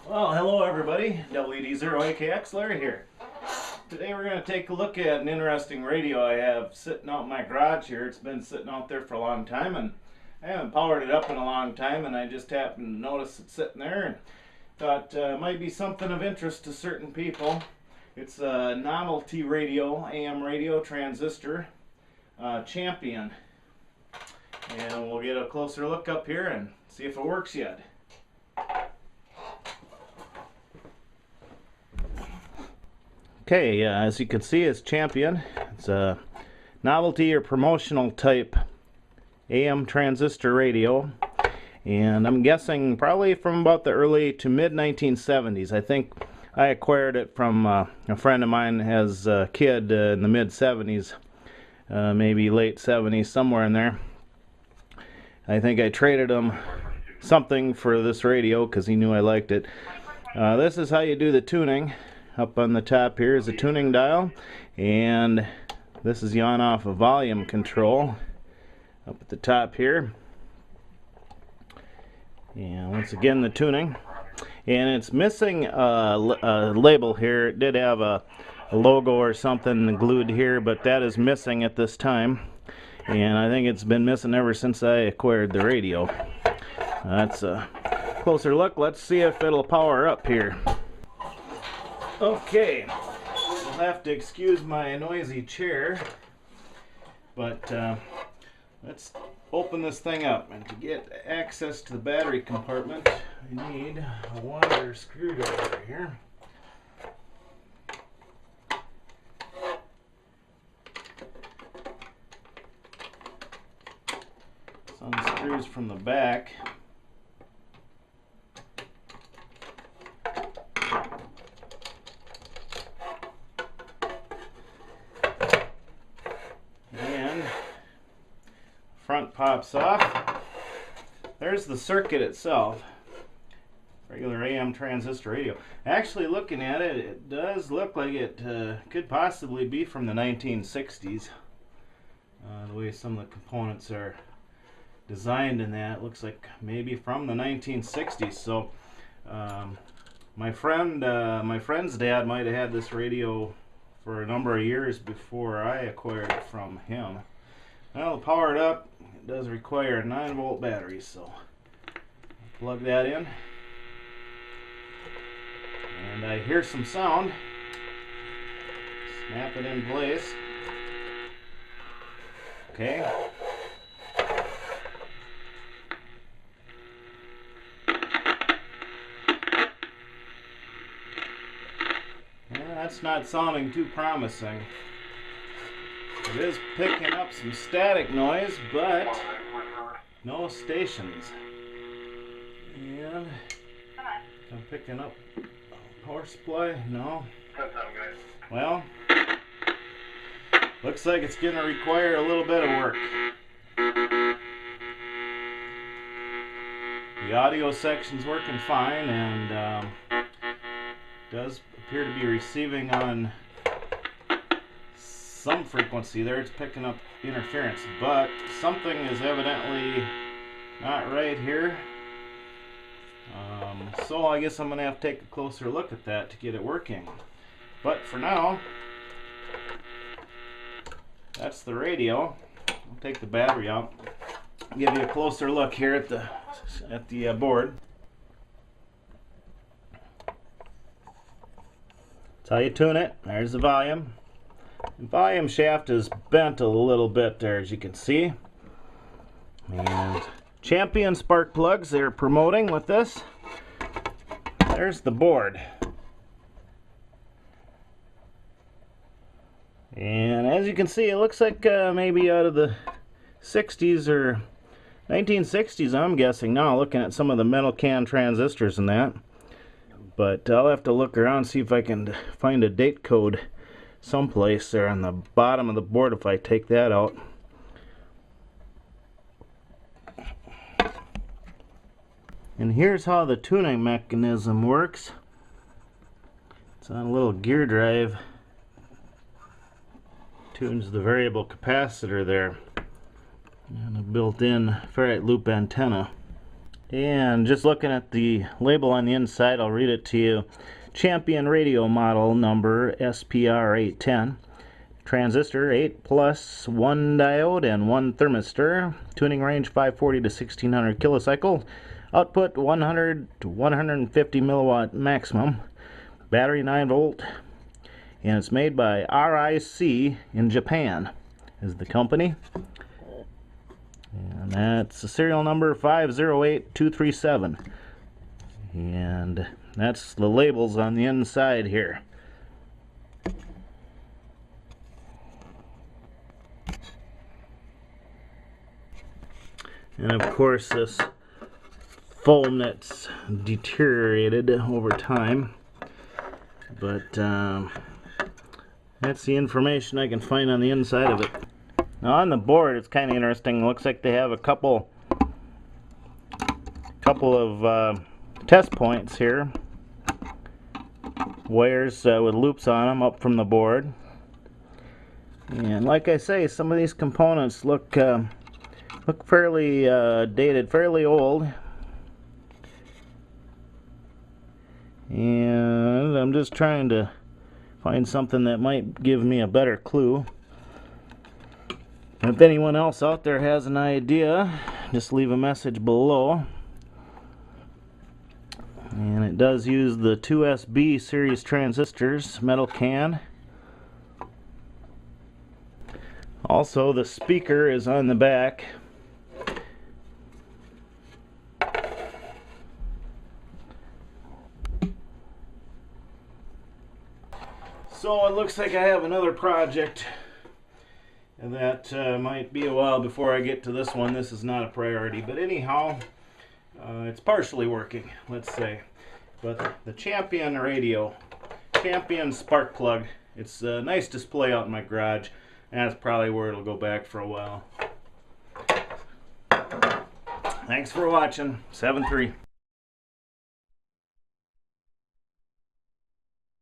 Well, hello everybody, WD0AKX Larry here. Today we're going to take a look at an interesting radio I have sitting out in my garage here. It's been sitting out there for a long time and I haven't powered it up in a long time, and I just happened to notice it sitting there and thought it might be something of interest to certain people. It's a Novelty radio, AM radio transistor, Champion. And we'll get a closer look up here and see if it works yet. Okay, as you can see, it's Champion. It's a novelty or promotional type AM transistor radio, and I'm guessing probably from about the early to mid 1970s. I think I acquired it from a friend of mine as a kid in the mid 70s, maybe late 70s, somewhere in there. I think I traded him something for this radio because he knew I liked it. This is how you do the tuning. Up on the top here is a tuning dial, and this is the on-off of volume control up at the top here. And once again, the tuning. And it's missing a label here. It did have a logo or something glued here, but that is missing at this time. And I think it's been missing ever since I acquired the radio. That's a closer look. Let's see if it'll power up here. Okay, you'll have to excuse my noisy chair, but let's open this thing up. And to get access to the battery compartment, I need a wire screwdriver here. Some screws from the back. Front pops off. There's the circuit itself. Regular AM transistor radio. Actually, looking at it, it does look like it could possibly be from the 1960s. The way some of the components are designed in that, it looks like maybe from the 1960s. So, my friend's dad might have had this radio for a number of years before I acquired it from him. Well, to power it up, it does require a 9-volt battery, so plug that in. And I hear some sound. Snap it in place. Okay. Yeah, that's not sounding too promising. It is picking up some static noise, but no stations. And I'm picking up power supply. No. Well, looks like it's going to require a little bit of work. The audio section's working fine, and does appear to be receiving on some frequency there. It's picking up interference, but something is evidently not right here. So I guess I'm going to have to take a closer look at that to get it working. But for now, that's the radio. I'll take the battery out, give you a closer look here at the board. That's how you tune it. There's the volume. The volume shaft is bent a little bit there, as you can see. And Champion spark plugs they're promoting with this. There's the board. And as you can see, it looks like maybe out of the 60s or 1960s, I'm guessing now, looking at some of the metal can transistors and that. But I'll have to look around and see if I can find a date code someplace there on the bottom of the board if I take that out. And here's how the tuning mechanism works. It's on a little gear drive. Tunes the variable capacitor there. And a built-in ferrite loop antenna. And just looking at the label on the inside, I'll read it to you. Champion radio model number SPR810. Transistor 8 plus 1 diode and 1 thermistor. Tuning range 540 to 1600 kilocycle. Output 100 to 150 milliwatt maximum. Battery 9 volt. And it's made by RIC in Japan is the company. And that's the serial number 508237. And that's the labels on the inside here. And of course this foam that's deteriorated over time. But that's the information I can find on the inside of it. Now on the board, it's kind of interesting. It looks like they have a couple of test points here. Wires with loops on them up from the board. And like I say, some of these components look fairly dated, fairly old. And I'm just trying to find something that might give me a better clue. If anyone else out there has an idea, just leave a message below. And it does use the 2SB series transistors, metal can. Also, the speaker is on the back. So it looks like I have another project that might be a while before I get to this one. This is not a priority, but anyhow, it's partially working, let's say. But the Champion radio, Champion spark plug, it's a nice display out in my garage, and that's probably where it'll go back for a while. Thanks for watching. 7-3.